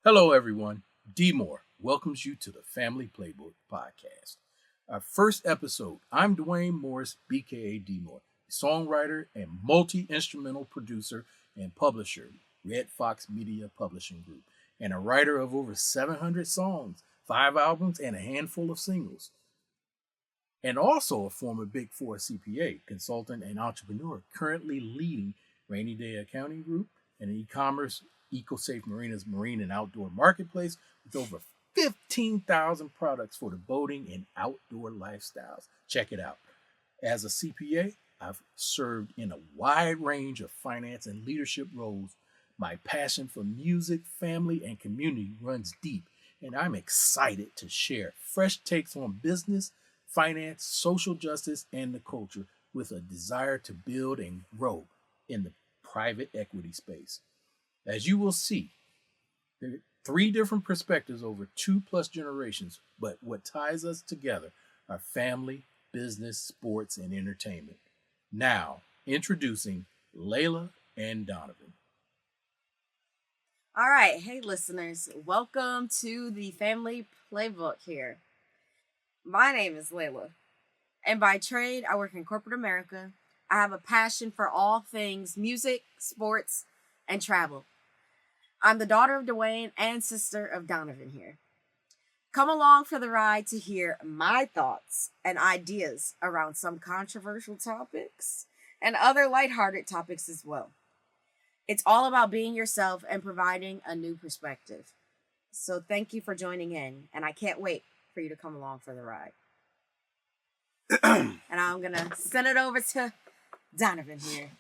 Hello, everyone. D Moore welcomes you to the Family Playbook podcast. Our first episode. I'm Duane Morris, BKA D Moore, songwriter and multi instrumental producer and publisher, Red Fox Media Publishing Group, and a writer of over 700 songs, 5 albums, and a handful of singles. And also a former Big Four CPA, consultant, and entrepreneur, currently leading Rainy Day Accounting Group, an e-commerce EcoSafe Marinas marine and outdoor marketplace with over 15,000 products for the boating and outdoor lifestyles. Check it out. As a CPA, I've served in a wide range of finance and leadership roles. My passion for music, family, and community runs deep, and I'm excited to share fresh takes on business, finance, social justice, and the culture with a desire to build and grow in the private equity space. As you will see, there are three different perspectives over 2+ generations, but what ties us together are family, business, sports, and entertainment. Now, introducing Layla and Donovan. All right. Hey, listeners. Welcome to the Family Playbook here. My name is Layla, and by trade, I work in corporate America. I have a passion for all things music, sports, and travel. I'm the daughter of Duane and sister of Donovan here. Come along for the ride to hear my thoughts and ideas around some controversial topics and other lighthearted topics as well. It's all about being yourself and providing a new perspective. So thank you for joining in, and I can't wait for you to come along for the ride. And I'm going to send it over to Donovan here.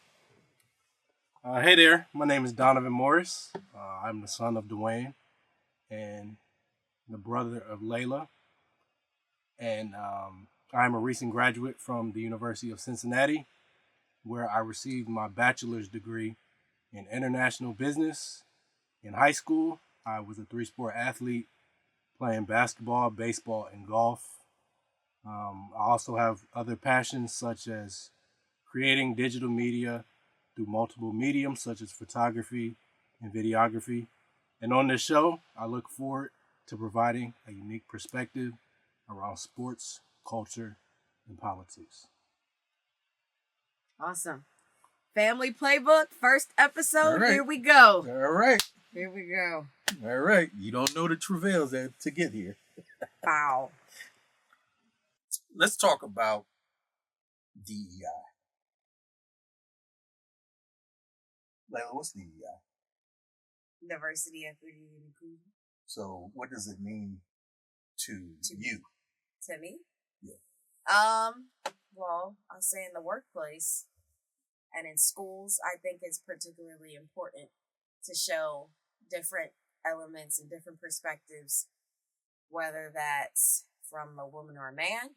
Hey there, my name is Donovan Morris. I'm the son of Duane and the brother of Layla. And I'm a recent graduate from the University of Cincinnati, where I received my bachelor's degree in international business. In high school, I was a 3-sport athlete playing basketball, baseball, and golf. I also have other passions such as creating digital media through multiple mediums such as photography and videography. And on this show, I look forward to providing a unique perspective around sports, culture, and politics. Awesome. Family Playbook, first episode. All right. Here we go. All right. Here we go. All right. You don't know the travails to get here. Wow. Let's talk about DEI. Layla, what's DEI? Diversity, equity, and inclusion. So, what does it mean to you? To me? Yeah. Well, I'll say in the workplace and in schools, I think it's particularly important to show different elements and different perspectives, whether that's from a woman or a man,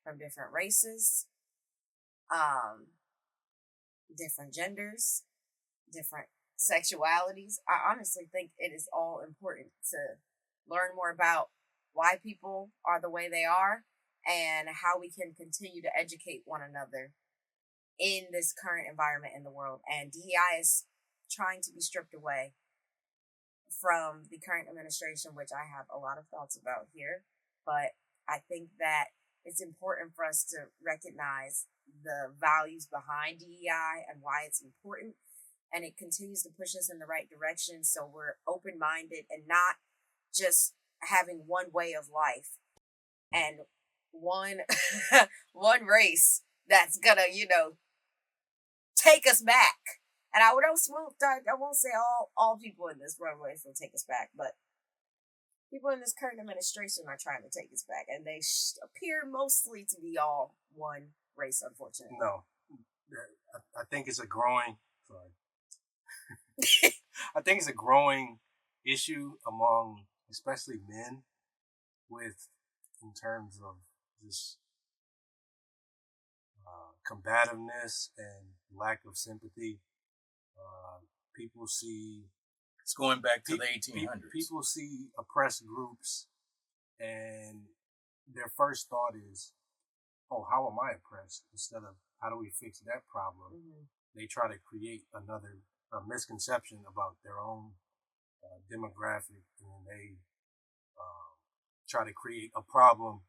from different races, different genders, different sexualities. I honestly think it is all important to learn more about why people are the way they are and how we can continue to educate one another in this current environment in the world. And DEI is trying to be stripped away from the current administration, which I have a lot of thoughts about here. But I think that it's important for us to recognize the values behind DEI and why it's important. And it continues to push us in the right direction. So we're open-minded and not just having one way of life and one one race that's gonna, take us back. And I won't say all people in this runway will take us back, but people in this current administration are trying to take us back, and they appear mostly to be all one race, unfortunately. No, I think it's a growing. Sorry. I think it's a growing issue among especially men in terms of just combativeness and lack of sympathy. People see It's going back to the 1800s. people see oppressed groups, and their first thought is, "Oh, how am I oppressed?" Instead of how do we fix that problem? Mm-hmm. They try to create a misconception about their own demographic, and they try to create a problem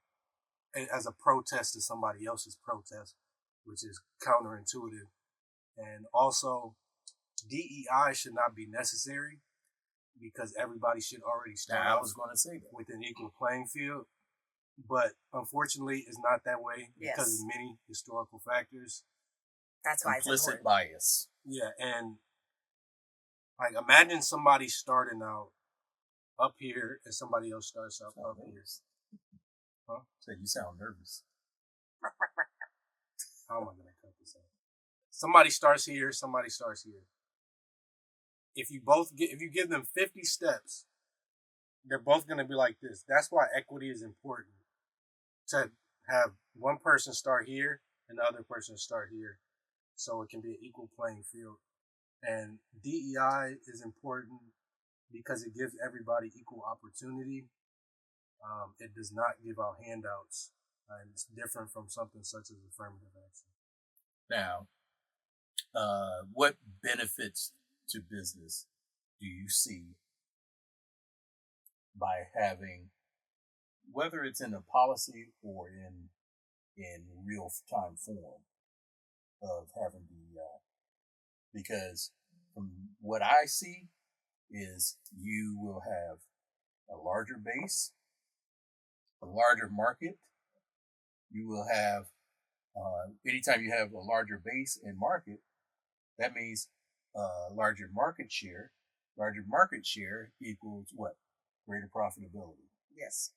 as a protest to somebody else's protest, which is counterintuitive. And also, DEI should not be necessary because everybody should already start Now, I out was going to say that. with an equal playing field. But unfortunately, it's not that way because Yes. of many historical factors. That's why it's Implicit important. bias. Yeah, and like imagine somebody starting out up here and somebody else starts out up here. Huh? So you sound nervous. How am I going to cut this out? Somebody starts here, somebody starts here. If you give them 50 steps, they're both going to be like this. That's why equity is important. To have one person start here and the other person start here, so it can be an equal playing field. And DEI is important because it gives everybody equal opportunity. It does not give out handouts. And it's different from something such as affirmative action. Now, what benefits to business do you see by having, whether it's in a policy or in real time form, of having DEI? Because from what I see is you will have a larger base, a larger market. You will have, anytime you have a larger base and market, that means larger market share. Larger market share equals what? Greater profitability. Yes.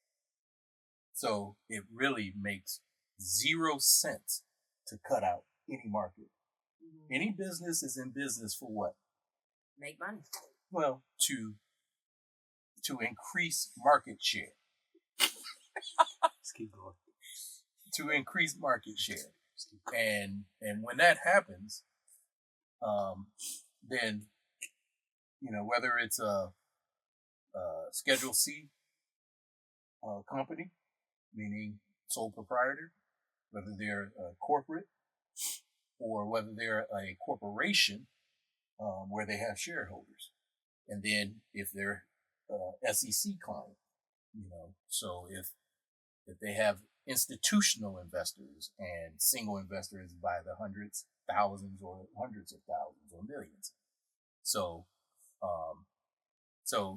So it really makes 0 sense to cut out any market. Mm-hmm. Any business is in business for what? Make money. Well, to increase market share. Let's keep going. To increase market share. And when that happens, then, whether it's a Schedule C company, meaning sole proprietor, whether they're a corporate or whether they're a corporation where they have shareholders. And then if they're SEC client, so if they have institutional investors and single investors by the hundreds, thousands, or hundreds of thousands or millions. So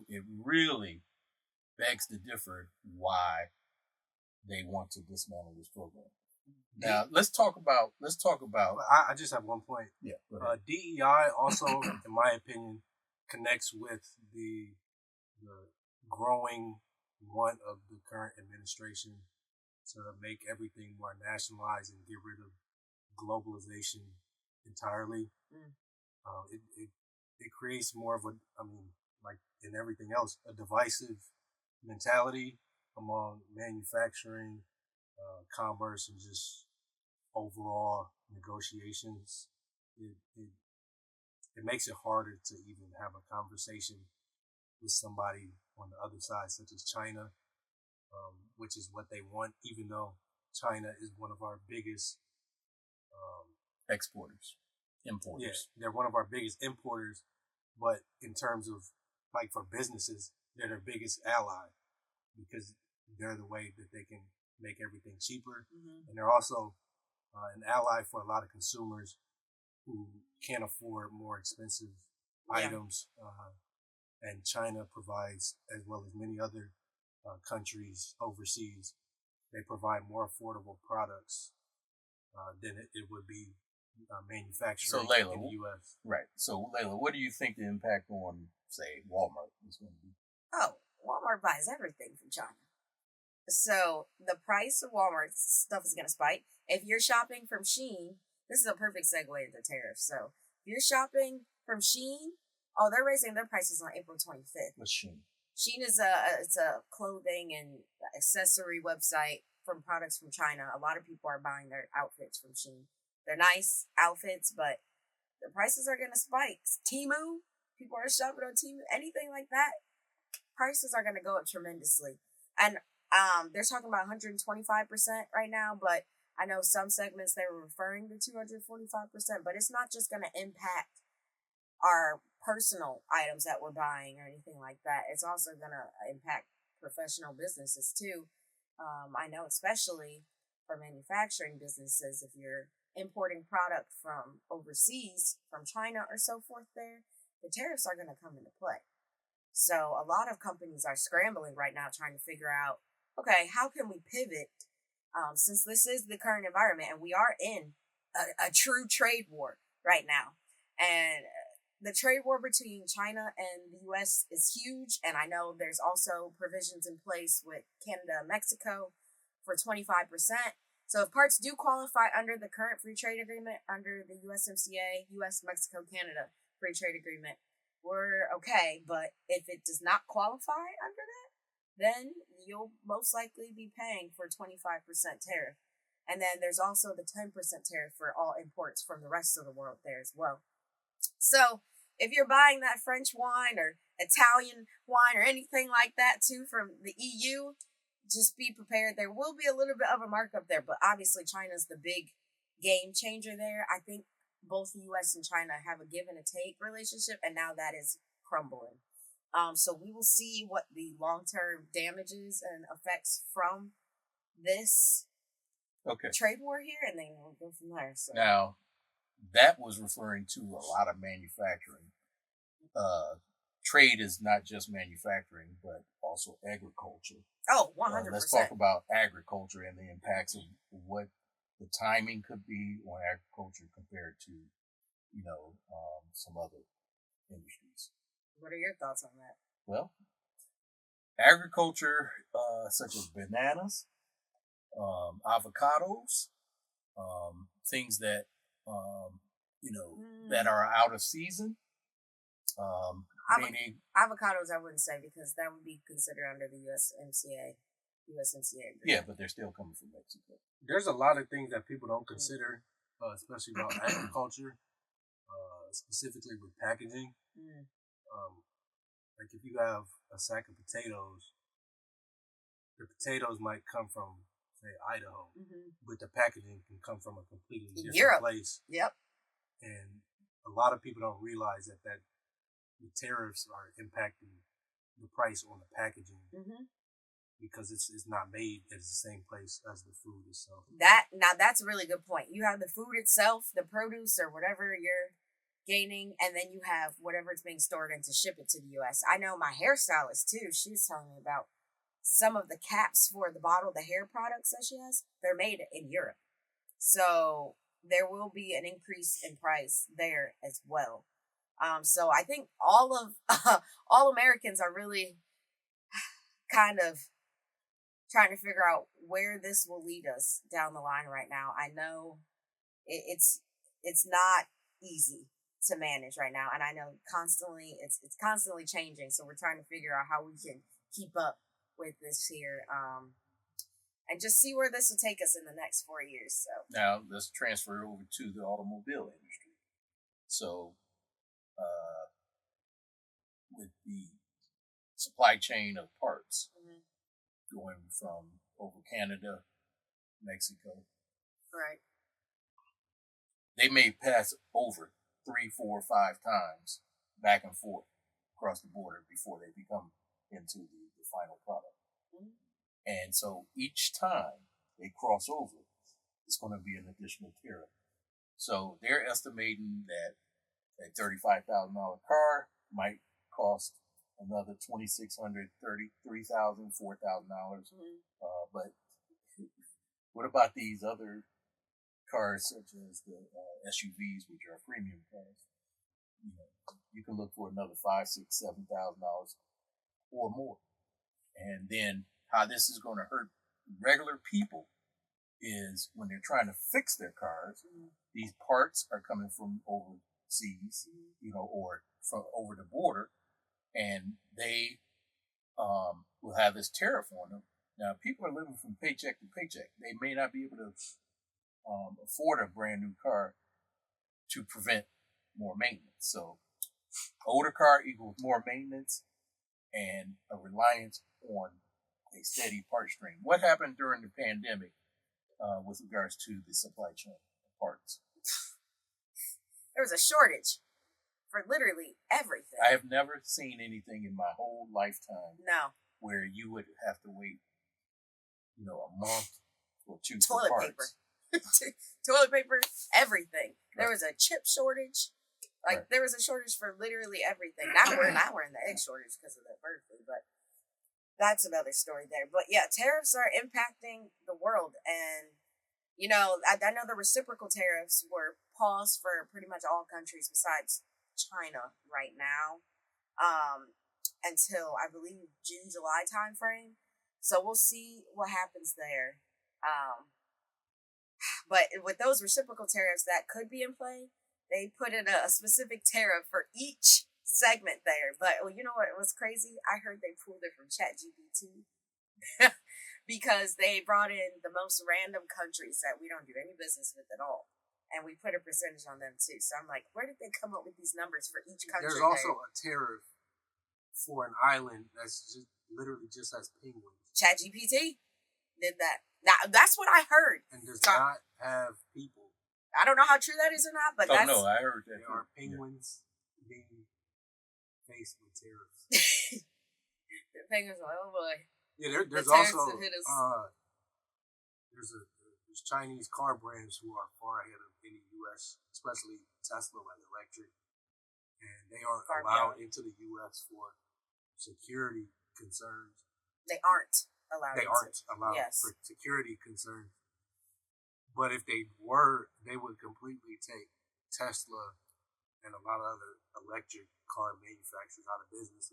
it really begs to differ why they want to dismantle this program. Now let's talk about. I just have one point. Yeah. DEI also, in my opinion, connects with the growing want of the current administration to make everything more nationalized and get rid of globalization entirely. It creates more of like in everything else, a divisive mentality among manufacturing, commerce, and just overall negotiations. It makes it harder to even have a conversation with somebody on the other side, such as China, which is what they want, even though China is one of our biggest importers. Yeah, they're one of our biggest importers, but in terms of, like, for businesses, they're their biggest ally because they're the way that they can make everything cheaper. Mm-hmm. And they're also an ally for a lot of consumers who can't afford more expensive items. And China provides, as well as many other countries overseas, they provide more affordable products than it would be manufacturing in the U.S. Right. So, Layla, what do you think the impact on, say, Walmart is going to be? Oh, Walmart buys everything from China. So the price of Walmart stuff is going to spike. If you're shopping from Shein, this is a perfect segue into tariffs. So if you're shopping from Shein, they're raising their prices on April 25th. What's Shein? Shein is a clothing and accessory website from products from China. A lot of people are buying their outfits from Shein. They're nice outfits, but the prices are going to spike. Temu, people are shopping on Temu, anything like that. Prices are going to go up tremendously. And they're talking about 125% right now, but I know some segments they were referring to 245%, but it's not just going to impact our personal items that we're buying or anything like that. It's also going to impact professional businesses too. I know, especially for manufacturing businesses, if you're importing product from overseas, from China or so forth, the tariffs are going to come into play. So a lot of companies are scrambling right now trying to figure out, okay, how can we pivot since this is the current environment and we are in a true trade war right now. And the trade war between China and the U.S. is huge. And I know there's also provisions in place with Canada and Mexico for 25%. So if parts do qualify under the current free trade agreement, under the USMCA, U.S. Mexico Canada free trade agreement, we're okay. But if it does not qualify under that, then you'll most likely be paying for 25% tariff. And then there's also the 10% tariff for all imports from the rest of the world there as well. So if you're buying that French wine or Italian wine or anything like that too from the EU, just be prepared. There will be a little bit of a markup there, but obviously China's the big game changer there. I think both the U.S. and China have a give and a take relationship, and now that is crumbling. So we will see what the long-term damages and effects from this trade war here, and then we'll go from there. So. Now, that was referring to a lot of manufacturing. Trade is not just manufacturing, but also agriculture. Oh, 100%. Let's talk about agriculture and the impacts of what the timing could be on agriculture compared to, some other industries. What are your thoughts on that? Well, agriculture, such as bananas, avocados, things that, that are out of season. Meaning avocados, I wouldn't say, because that would be considered under the USMCA agreement. Yeah, but they're still coming from Mexico. There's a lot of things that people don't consider, especially about agriculture, specifically with packaging. Like if you have a sack of potatoes, the potatoes might come from, say, Idaho, but the packaging can come from a completely different place. Yep. And a lot of people don't realize that the tariffs are impacting the price on the packaging because it's not made at the same place as the food itself. That's a really good point. You have the food itself, the produce or whatever you're gaining, and then you have whatever it's being stored in to ship it to the U.S. I know my hairstylist too. She was telling me about some of the caps for the bottle, the hair products that she has. They're made in Europe, so there will be an increase in price there as well. So I think all Americans are really kind of trying to figure out where this will lead us down the line right now. I know it's not easy to manage right now, and I know it's constantly changing. So we're trying to figure out how we can keep up with this here, and just see where this will take us in the next 4 years. So now let's transfer over to the automobile industry. So with the supply chain of parts going from over Canada, Mexico, right? They may pass over 3, 4, 5 times back and forth across the border before they become into the final product. And so each time they cross over, it's going to be an additional tariff. So they're estimating that a $35,000 car might cost another $2,600, $33,000, $4,000. But what about these other cars, such as the SUVs, which are premium cars? You can look for another $5,000, $6,000, $7,000 or more. And then how this is going to hurt regular people is when they're trying to fix their cars, these parts are coming from overseas, or from over the border, and they will have this tariff on them. Now, people are living from paycheck to paycheck. They may not be able to afford a brand new car to prevent more maintenance. So, older car equals more maintenance and a reliance on a steady part stream. What happened during the pandemic with regards to the supply chain of parts? There was a shortage for literally everything. I have never seen anything in my whole lifetime No. where you would have to wait, a month or two Toilet for paper. parts. Toilet paper, everything. There Right. was a chip shortage. Like, Right. there was a shortage for literally everything. Now we're in the egg shortage because of the bird flu, but that's another story there. But yeah, tariffs are impacting the world. And, I know the reciprocal tariffs were paused for pretty much all countries besides China right now, until I believe June, July timeframe. So we'll see what happens there. But with those reciprocal tariffs that could be in play, they put in a specific tariff for each segment there. But you know what was crazy? I heard they pulled it from ChatGPT because they brought in the most random countries that we don't do any business with at all. And we put a percentage on them too. So I'm like, where did they come up with these numbers for each country? There's also a tariff for an island that's literally just has penguins. ChatGPT did that. Now, that's what I heard. And does not have people. I don't know how true that is or not, but that's... no, I heard that. There are penguins being faced with tariffs. The penguins are like, oh boy. Yeah, there's the also there's Chinese car brands who are far ahead of any U.S., especially Tesla and electric, and they aren't allowed into the U.S. for security concerns. They aren't allowed. Yes. For security concerns. But if they were, they would completely take Tesla and a lot of other electric car manufacturers out of business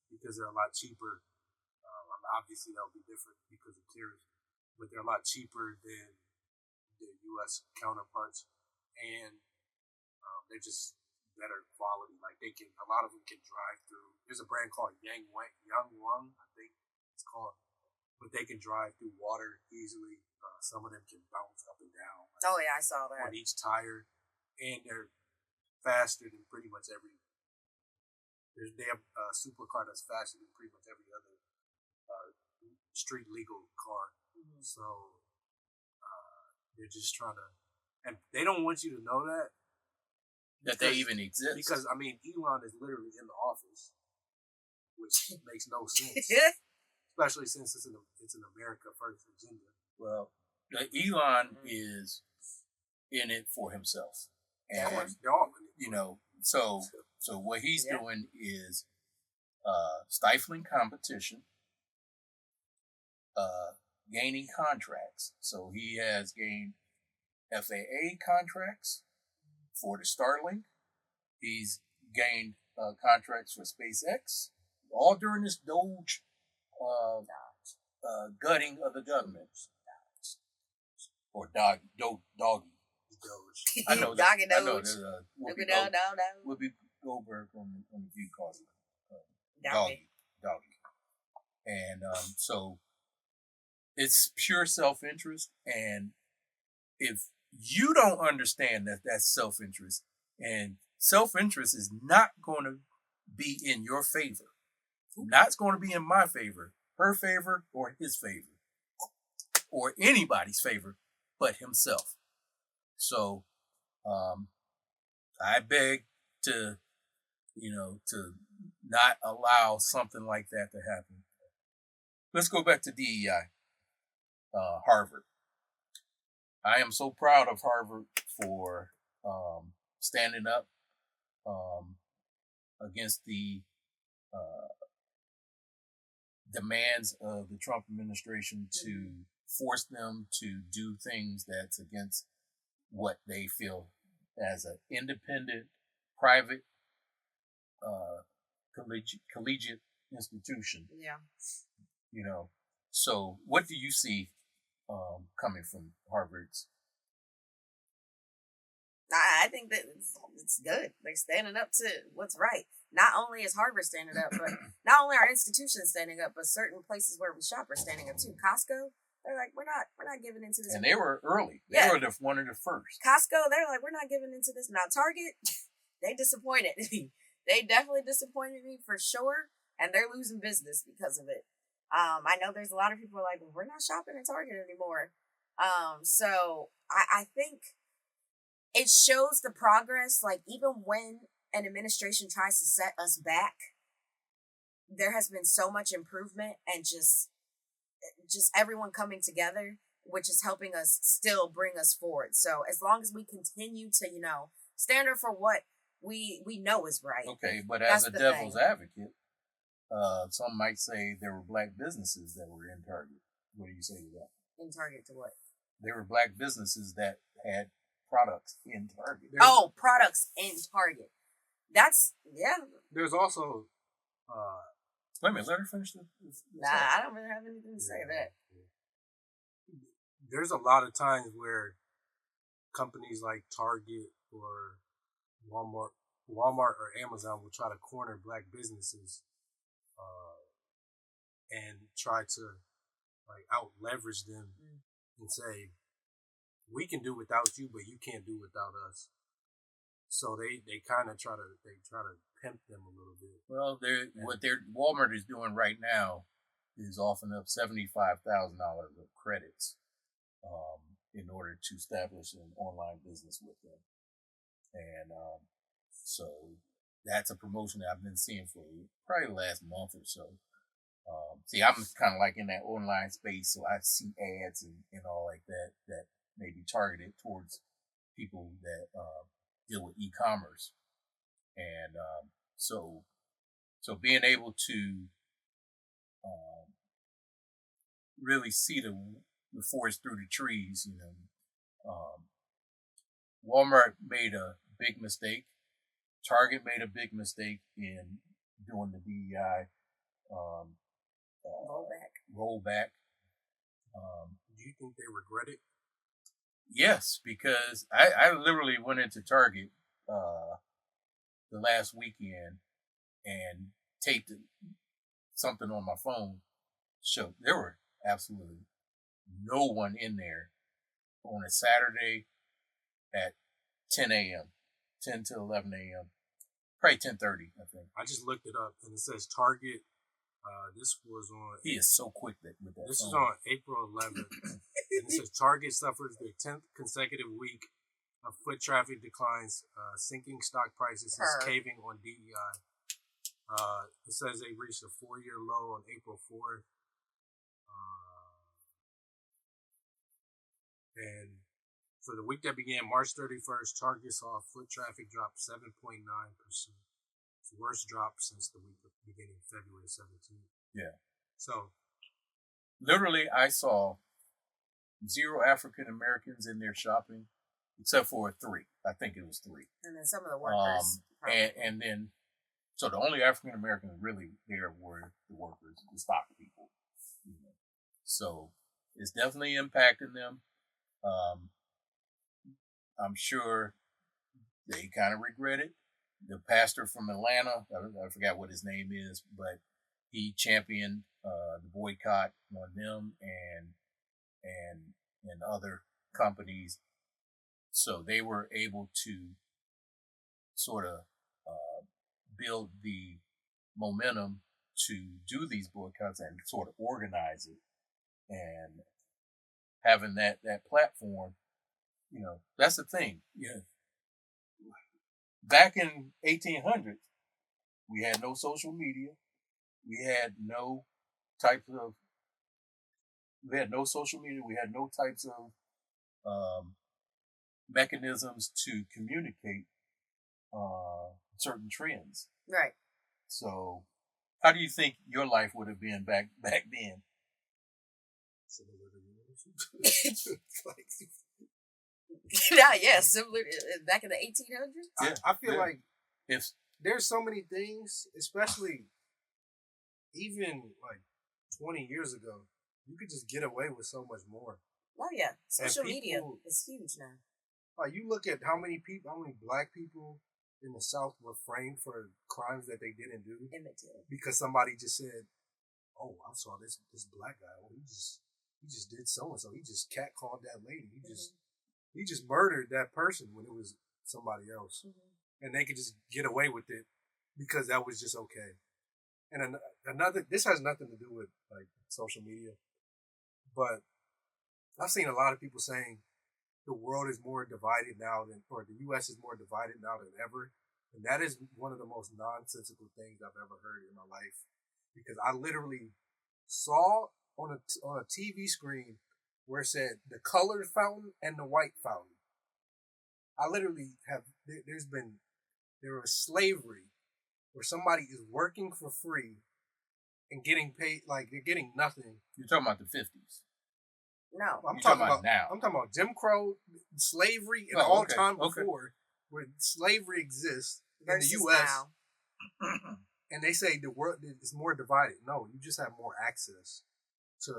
because they're a lot cheaper. Obviously, that'll be different because of tariffs, but they're a lot cheaper than their U.S. counterparts, and they're just better quality. Like a lot of them can drive through. There's a brand called Yangwang, I think it's called, but they can drive through water easily. Some of them can bounce up and down. Oh yeah, I saw that. On each tire, and they're faster than pretty much every. They have a supercar that's faster than pretty much every other street legal car. Mm-hmm. So they're just trying to, and they don't want you to know that they even exist. Because Elon is literally in the office, which makes no sense. Especially since it's an America First agenda. Well, Elon is in it for himself, and they're all in it. So what he's doing is stifling competition, gaining contracts. So he has gained FAA contracts for the Starlink. He's gained contracts for SpaceX, all during this Doge gutting of the government. Or doggy. Doge. I know that. Doggy I know Doge. that. Whoopi Goldberg on the View calls it doggy. And so it's pure self-interest. And if you don't understand that that's self-interest, and self-interest is not going to be in your favor, not going to be in my favor, her favor, or his favor, or anybody's favor but himself. So I beg to not allow something like that to happen. Let's go back to DEI. Harvard. I am so proud of Harvard for standing up against the demands of the Trump administration to force them to do things that's against what they feel as an independent, private, collegiate institution. Yeah. So what do you see coming from Harvard's? I think that it's good. They're standing up to what's right. Not only is Harvard standing up, but not only are institutions standing up, but certain places where we shop are standing up too. Costco, they're like, we're not giving into this. And they were early. They were one of the first. Costco, they're like, we're not giving into this. Now Target, they disappointed. They definitely disappointed me for sure, and they're losing business because of it. I know there's a lot of people who are like, well, we're not shopping at Target anymore. So I think it shows the progress. Like, even when an administration tries to set us back, there has been so much improvement and just everyone coming together, which is helping us still bring us forward. So as long as we continue to, stand up for what we know is right. Okay, but as a devil's advocate, some might say there were black businesses that were in Target. What do you say to that? In Target to what? There were black businesses that had products in Target. Products in Target. That's, yeah. There's also... Wait a minute, let her finish this. Nah, I don't really have anything to say to that. There's a lot of times where companies like Target or Walmart or Amazon will try to corner black businesses and try to out leverage them and say, we can do without you, but you can't do without us. So they kind of try to pimp them a little bit. Well, Walmart is doing right now is offering up $75,000 of credits in order to establish an online business with them, and so that's a promotion that I've been seeing for probably the last month or so. See, I'm kind of like in that online space, so I see ads and all like that may be targeted towards people that deal with e-commerce, and so being able to really see the forest through the trees, Walmart made a big mistake. Target made a big mistake in doing the DEI rollback. Do you think they regret it? Yes, because I literally went into Target the last weekend and taped something on my phone. So there were absolutely no one in there on a Saturday at 10 a.m., 10 to 11 a.m., probably 10:30, I think. I just looked it up, and it says Target. This was on... He is so quick with that. This is on April 11th. And it says Target suffers their 10th consecutive week of foot traffic declines, sinking stock prices, and caving on DEI. It says they reached a 4-year low on April 4th. And for the week that began March 31st, Target saw foot traffic drop 7.9%. It's the worst drop since the week beginning February 17th. Yeah. So, literally, I saw 0 African Americans in there shopping, except for 3. I think it was 3. And then some of the workers. And then, so the only African Americans really there were the workers, the stock people. So it's definitely impacting them. I'm sure they kind of regret it. The pastor from Atlanta, I forgot what his name is, but he championed the boycott on them and other companies. So they were able to sort of build the momentum to do these boycotts and sort of organize it. And having that platform, that's the thing. Back in 1800s, we had no social media. We had no social media. We had no types of mechanisms to communicate certain trends. Right. So, how do you think your life would have been back then? Similar back in the 1800s. Yeah. I feel like if there's so many things, especially even like 20 years ago, you could just get away with so much more. Oh yeah, social media is huge now. Like you look at how many black people in the South were framed for crimes that they didn't do because somebody just said, "Oh, I saw this black guy. Oh, he just did so and so. He just catcalled that lady. He just murdered that person when it was somebody else." And they could just get away with it because that was just okay. And this has nothing to do with like social media, but I've seen a lot of people saying the world is more divided now or the U.S. is more divided now than ever And that is one of the most nonsensical things I've ever heard in my life, because I literally saw on a TV screen where it said the colored fountain and the white fountain. I literally have. There was slavery where somebody is working for free and getting paid, like they're getting nothing. You're talking about the 50s. No, I'm You're talking about now. I'm talking about Jim Crow, slavery, and all time before, where slavery exists in the U.S. Now. And they say the world is more divided. No, you just have more access to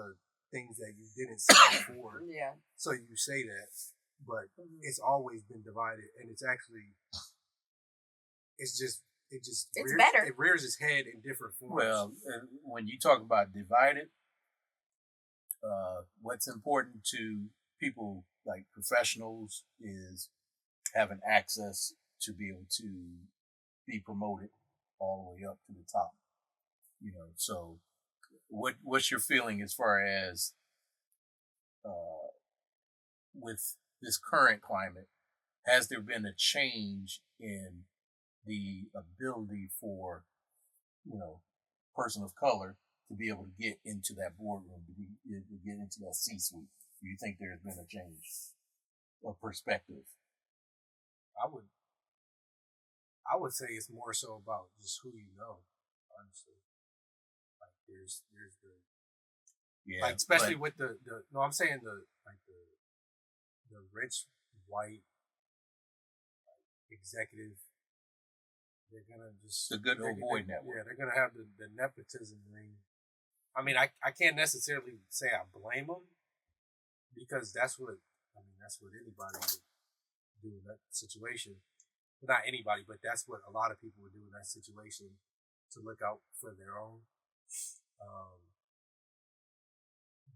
things that you didn't see before. Yeah. So you say that, but it's always been divided, and it's actually, it's better. It rears its head in different forms. Well, when you talk about divided, what's important to people like professionals is having access to be able to be promoted all the way up to the top. So what's your feeling as far as with this current climate? Has there been a change in the ability for person of color to be able to get into that boardroom, to get into that C-suite? Do you think there's been a change of perspective? I would say it's more so about just who you know, honestly. Like there's like especially with the no, I'm saying the rich white executive. They're gonna just the good old boy network. Yeah, they're gonna have the nepotism ring. I mean, I can't necessarily say I blame them, because that's what anybody would do in that situation. Well, not anybody, but that's what a lot of people would do in that situation, to look out for their own.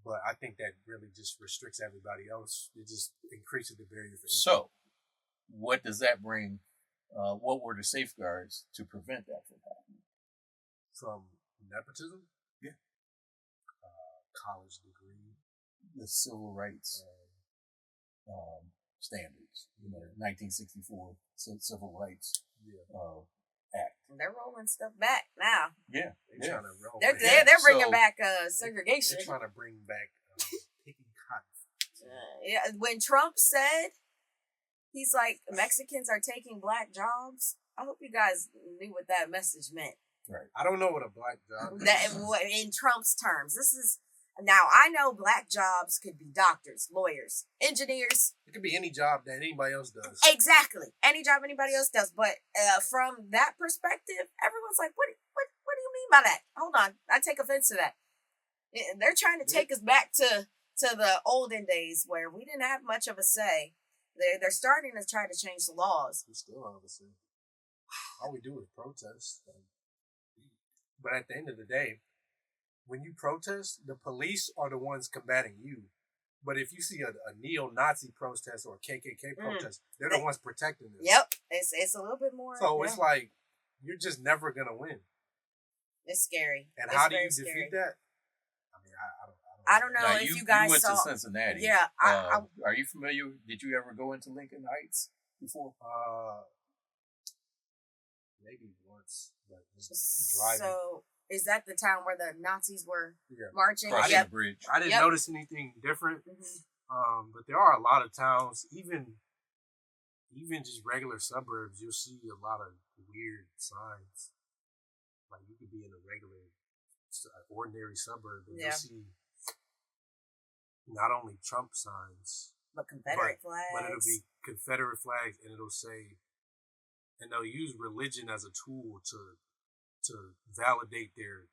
But I think that really just restricts everybody else. It just increases the barrier for entry. So, what does that bring? What were the safeguards to prevent that from happening? From nepotism? Yeah. College degree. The civil rights standards. 1964 Civil Rights Act. They're rolling stuff back now. Yeah. Trying to roll they're bringing back segregation. They're trying to bring back picking cotton. Yeah. When Trump said, he's like, Mexicans are taking black jobs, I hope you guys knew what that message meant. Right. I don't know what a black job is. That, in Trump's terms. Now, I know black jobs could be doctors, lawyers, engineers. It could be any job that anybody else does. Exactly. Any job anybody else does. But from that perspective, everyone's like, what do you mean by that? Hold on. I take offense to that. They're trying to take us back to the olden days where we didn't have much of a say. They're starting to try to change the laws. We still don't have a say. All we do is protest. But at the end of the day, when you protest, the police are the ones combating you. But if you see a neo-Nazi protest or a KKK protest, they're the ones protecting them. Yep. It's a little bit more. So it's like, you're just never going to win. It's scary. And how do you defeat that? I mean, I don't know now, if you guys went saw. to Cincinnati. Yeah. Are you familiar? Did you ever go into Lincoln Heights before? Maybe once, but just driving. So is that the town where the Nazis were marching? Crossing the bridge. I didn't notice anything different. But there are a lot of towns, even just regular suburbs, you'll see a lot of weird signs. Like you could be in a regular, ordinary suburb and you'll see not only Trump signs, but Confederate flags. But it'll be Confederate flags, and it'll say, and they'll use religion as a tool to validate their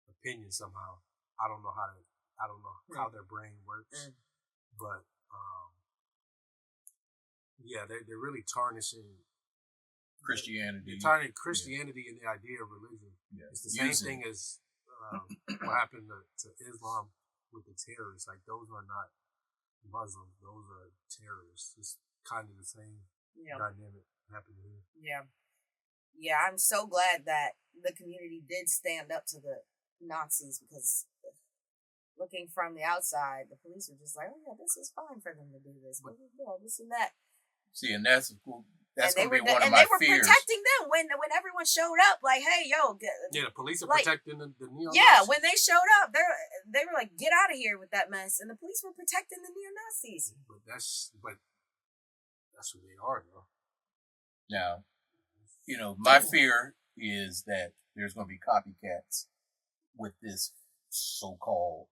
opinion somehow. I don't know how their brain works, but they're really tarnishing Christianity. They're tarnishing Christianity and the idea of religion. Yeah. It's the same thing as what happened to Islam with the terrorists. Like, those are not Muslims; those are terrorists. It's kind of the same dynamic happening here. Yeah. I'm so glad that the community did stand up to the Nazis, because looking from the outside, the police are just like, oh yeah, this is fine for them to do this. This and that. See, and that's That's and going to be one of and my they were fears. protecting them when everyone showed up. Like, hey, yo, Yeah, the police are like, protecting the neo-Nazis. Yeah, when they showed up, they were like, get out of here with that mess, and the police were protecting the neo-Nazis. But that's who they are, though. Now, my fear is that there's going to be copycats with this so-called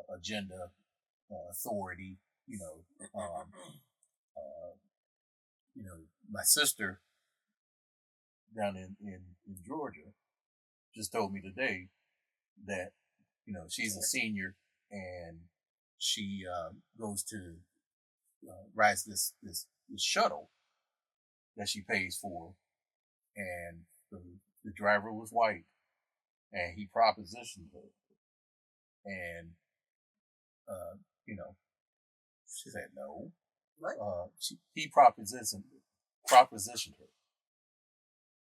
agenda, authority. My sister down in Georgia just told me today that she's a senior and she goes to rides this shuttle that she pays for, and the driver was white, and he propositioned her, and she said no. What? He propositioned her.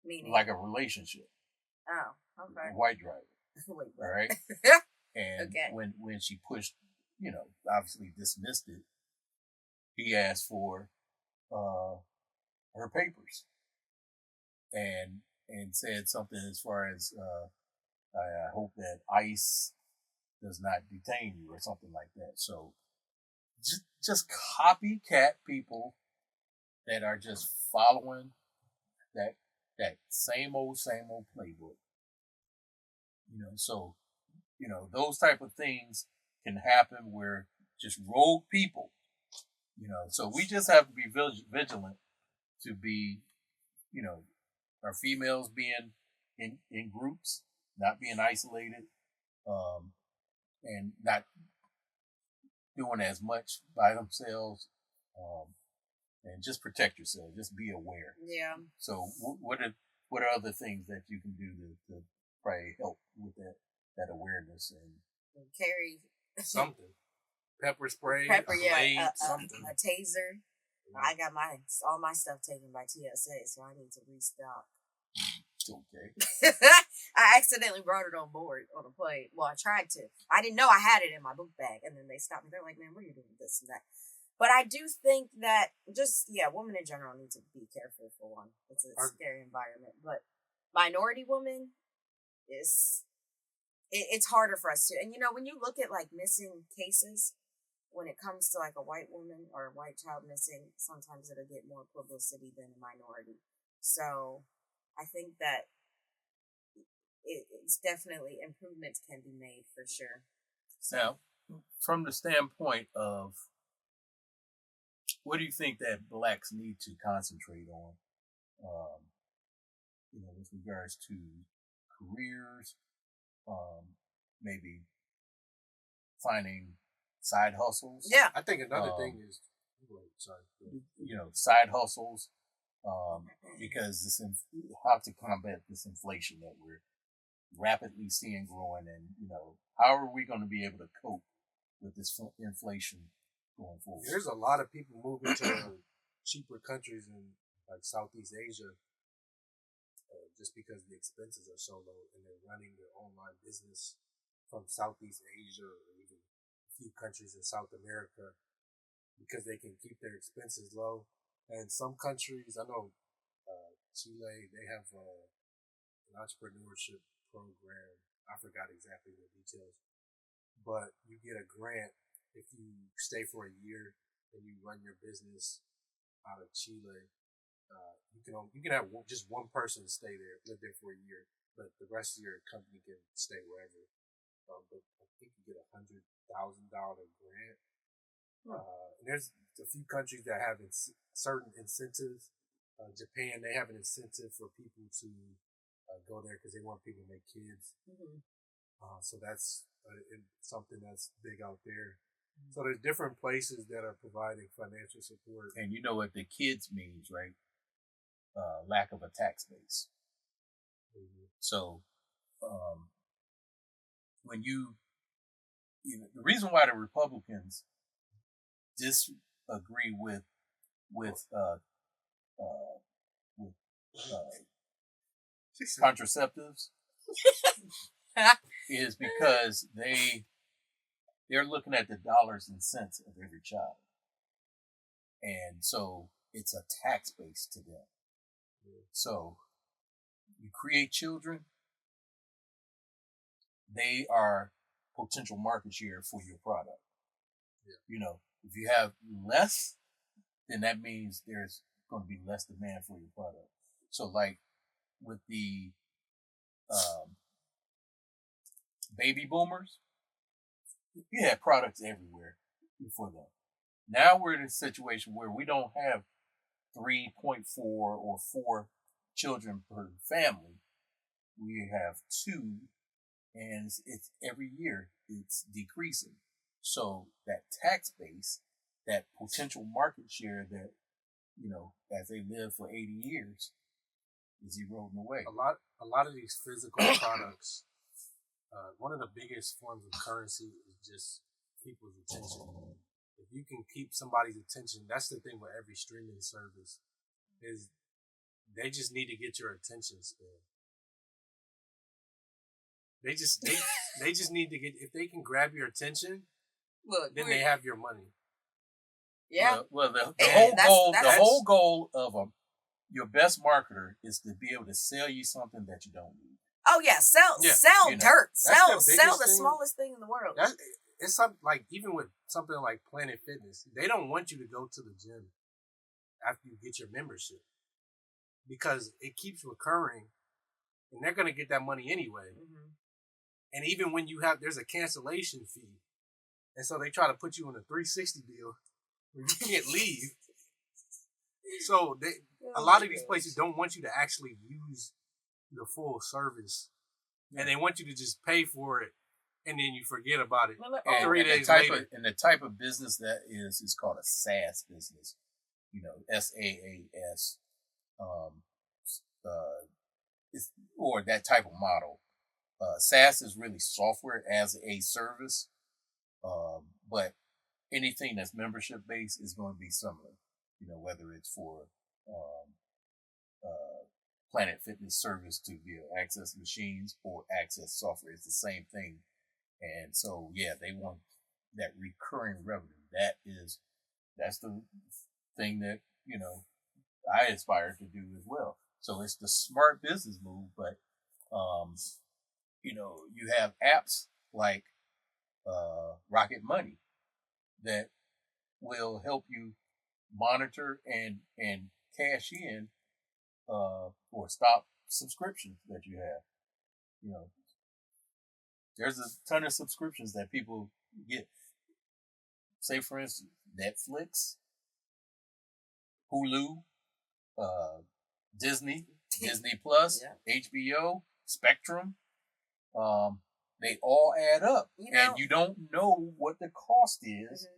Meaning? Like a relationship. Oh, okay. A white driver. Wait, all right. And okay. when she pushed, obviously dismissed it, he asked for her papers and said something as far as I hope that ICE does not detain you or something like that. So just copycat people that are just following that same old playbook. So those type of things can happen where just rogue people, so we just have to be vigilant to be, our females being in groups, not being isolated, and not doing as much by themselves, and just protect yourself. Just be aware. Yeah. So what are other things that you can do to probably help with that awareness and carry something, pepper spray, blade, something, a taser. I got all my stuff taken by TSA, so I need to restock. Okay. I accidentally brought it on board on a plane. Well, I tried to. I didn't know I had it in my book bag, and then they stopped me. They're like, "Man, what are you doing with this and that?" But I do think that women in general need to be careful for one. It's a scary environment, but minority women it's harder for us to. And when you look at like missing cases, when it comes to like a white woman or a white child missing, sometimes it'll get more publicity than a minority. So I think that it's definitely improvements can be made for sure. Now, from the standpoint of what do you think that blacks need to concentrate on, with regards to careers, maybe finding side hustles? Yeah. I think another thing is, side hustles, because how to combat this inflation that we're rapidly seeing growing, and how are we going to be able to cope with this inflation going forward? There's a lot of people moving to cheaper countries in like Southeast Asia, just because the expenses are so low, and they're running their online business from Southeast Asia or even a few countries in South America because they can keep their expenses low. And some countries, I know Chile, they have an entrepreneurship program. I forgot exactly the details, but you get a grant if you stay for a year and you run your business out of Chile. You can have just one person stay there, live there for a year, but the rest of your company can stay wherever. But I think you get $100,000 grant. And there's a few countries that have certain incentives. Japan, they have an incentive for people to go there because they want people to make kids. Mm-hmm. So that's something that's big out there. Mm-hmm. So there's different places that are providing financial support. And you know what the kids means, right? Lack of a tax base. Mm-hmm. So when the reason why the Republicans disagree with contraceptives is because they're looking at the dollars and cents of every child, and so it's a tax base to them. So you create children, they are potential market share for your product. If you have less, then that means there's going to be less demand for your product. So like with the baby boomers, you had products everywhere for them. Now we're in a situation where we don't have 3.4 or 4 children per family. We have 2, and it's every year it's decreasing. So that tax base, that potential market share that, as they live for 80 years, is eroding away. A lot of these physical products, one of the biggest forms of currency is just people's attention. If you can keep somebody's attention, that's the thing with every streaming service, is they just need to get your attention span. They just need to get, if they can grab your attention, then they have your money. Yeah. Well, the whole goal of your best marketer is to be able to sell you something that you don't need. Oh yeah, sell dirt, sell the smallest thing in the world. It's something like, even with something like Planet Fitness, they don't want you to go to the gym after you get your membership, because it keeps recurring, and they're going to get that money anyway. Mm-hmm. And even when there's a cancellation fee, and so they try to put you in a 360 deal where you can't leave. So a lot of these places don't want you to actually use the full service, and they want you to just pay for it, and then you forget about it. And 3 days later. And the type of business that is called a SaaS business. SaaS, or that type of model. SaaS is really software as a service, but anything that's membership based is going to be similar. Whether it's for Planet Fitness service to be able to access machines or access software, it's the same thing. And so, yeah, they want that recurring revenue. That's the thing that, I aspire to do as well. So it's the smart business move, but, you have apps like Rocket Money that will help you monitor and cash in or stop subscriptions that you have. There's a ton of subscriptions that people get. Say, for instance, Netflix, Hulu, Disney Plus, HBO, Spectrum. They all add up, and you don't know what the cost is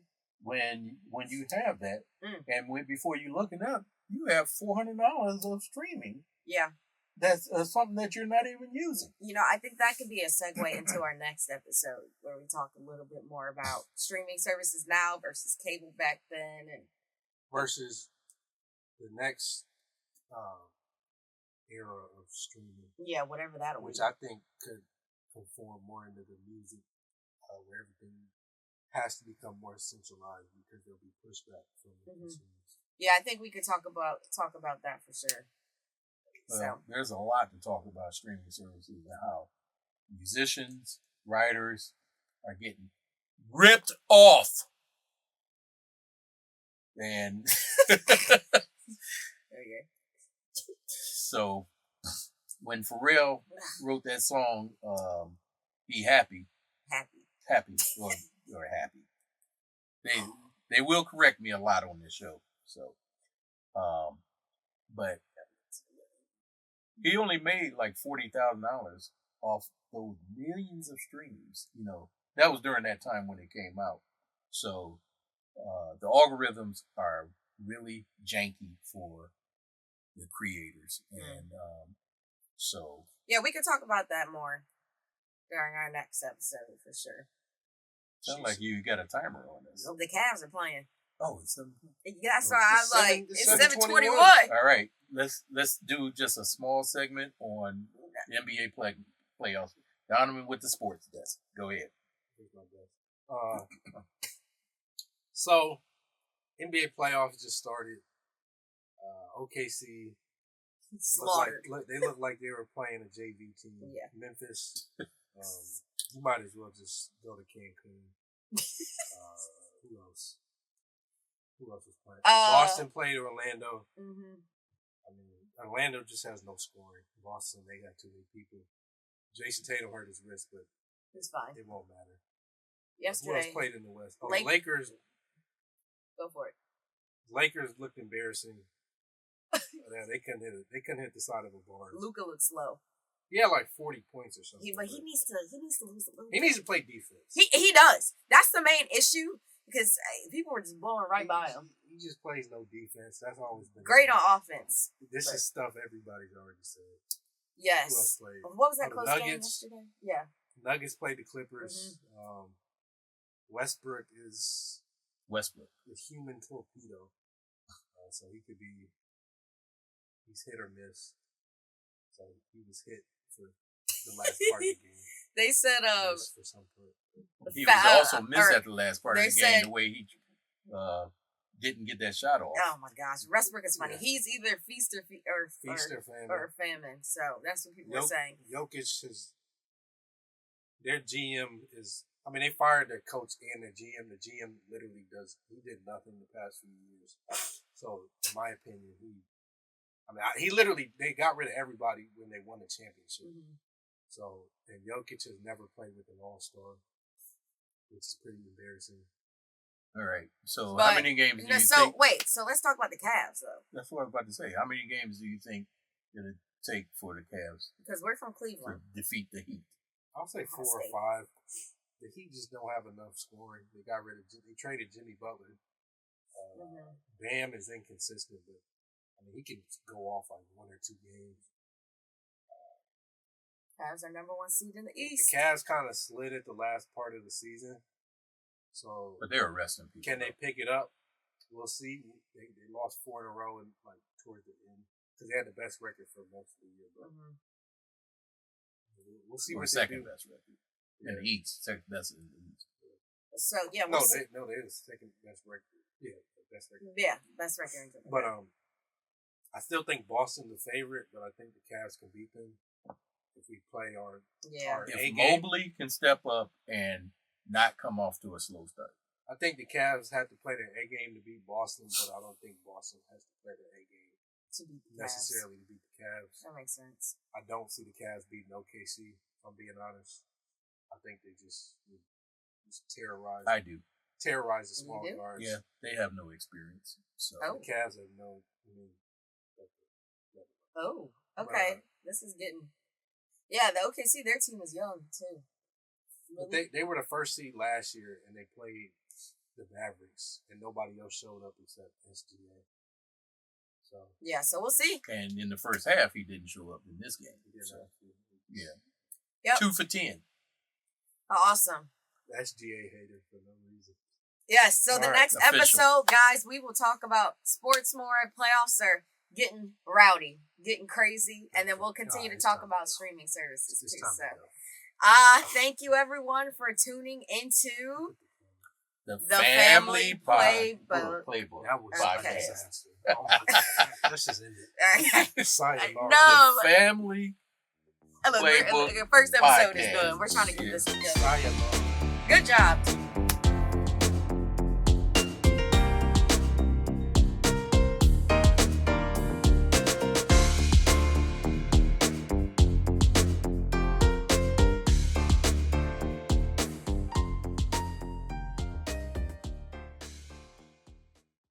when you have that. And before you look it up, you have $400 of streaming. Yeah. That's something that you're not even using. I think that could be a segue into our next episode, where we talk a little bit more about streaming services now versus cable back then, and versus the next era of streaming. Yeah, whatever that'll be. Which I think could conform more into the music, where everything has to become more centralized, because there'll be pushback from the consumers. Yeah, I think we could talk about that for sure. There's a lot to talk about streaming services and how musicians, writers are getting ripped off. And so when Pharrell wrote that song, Be Happy, or Happy, they will correct me a lot on this show. So, but he only made like $40,000 off those millions of streams. That was during that time when it came out. So the algorithms are really janky for the creators, and so yeah, we could talk about that more during our next episode for sure. Sounds like you got a timer on this. The Cavs are playing. Oh, it's 7. That's why I'm like, it's 7:21. All right, let's do just a small segment on the NBA playoffs. Donovan with the sports desk. Go ahead. So NBA playoffs just started. OKC Slaughtered. they look like they were playing a JV team. Yeah. Memphis. You might as well just go to Cancun. Who else? Who else was playing? Boston played Orlando. Mm-hmm. I mean, Orlando just has no scoring. Boston, they got too many people. Jason Tatum hurt his wrist, but it's fine. It won't matter. Yesterday, who else played in the West? Oh, Lakers. Go for it. Lakers looked embarrassing. Yeah, they couldn't hit it. They couldn't hit the side of a bar. Luka looked slow. He had like 40 points or something. But he needs to lose a little. He needs to play defense. He does. That's the main issue because people were just blowing right by him. He just plays no defense. That's always been great on offense. This is stuff everybody's already said. Yes. Who else played? What was that close game yesterday? Yeah. Nuggets played the Clippers. Mm-hmm. Westbrook is the human torpedo. So he could be. He's hit or miss. So he was hit for the last part of the game. They said for some part. He was also missed at the last part of the game, the way he didn't get that shot off. Oh my gosh, Westbrook is funny. Yeah. He's either feast or famine. Or famine. So that's what people are saying. Jokic is their GM is. I mean, they fired their coach and their GM. The GM literally he did nothing the past few years. So, in my opinion, they got rid of everybody when they won the championship. Mm-hmm. So, and Jokic has never played with an all-star, which is pretty embarrassing. All right. So, how many games do you think? So let's talk about the Cavs, though. That's what I was about to say. How many games do you think it'll take for the Cavs? Because we're from Cleveland. To defeat the Heat. I'll say 4 or 5. The Heat just don't have enough scoring. They traded Jimmy Butler. Bam is inconsistent, but I mean, he can go off like 1 or 2 games. Cavs are number 1 seed in the East. The Cavs kind of slid at the last part of the season. So, but they're arresting people. Can they pick it up? We'll see. They lost 4 in a row and towards the end because they had the best record for most of the year. But we'll see what they do. Second best record in the East. Second best in the East. So yeah, they're the second best record. Yeah, best record. Yeah, best record. But I still think Boston's the favorite, but I think the Cavs can beat them if we play our if Mobley can step up and not come off to a slow start. I think the Cavs have to play their A game to beat Boston, but I don't think Boston has to play their A game to beat the necessarily to beat the Cavs. That makes sense. I don't see the Cavs beating OKC, if I'm being honest. I think they just terrorize. I do. Terrorize the small guards. Yeah, they have no experience. So the Cavs have no. Okay. This is getting. Yeah, the OKC, their team is young too. Really? They were the first seed last year, and they played the Mavericks, and nobody else showed up except SGA. So yeah, so we'll see. And in the first half, he didn't show up in this game. Yeah. Yep. 2 for 10. Awesome. SGA hater for no reason. Yes. So the next episode, guys, we will talk about sports more. Playoffs are getting rowdy, getting crazy, and then we'll continue to talk about streaming services too. So, thank you everyone for tuning into the Family Playbook. That was podcast. Let's just end it. The Family Playbook. First episode is good. We're trying to get this together. Good job.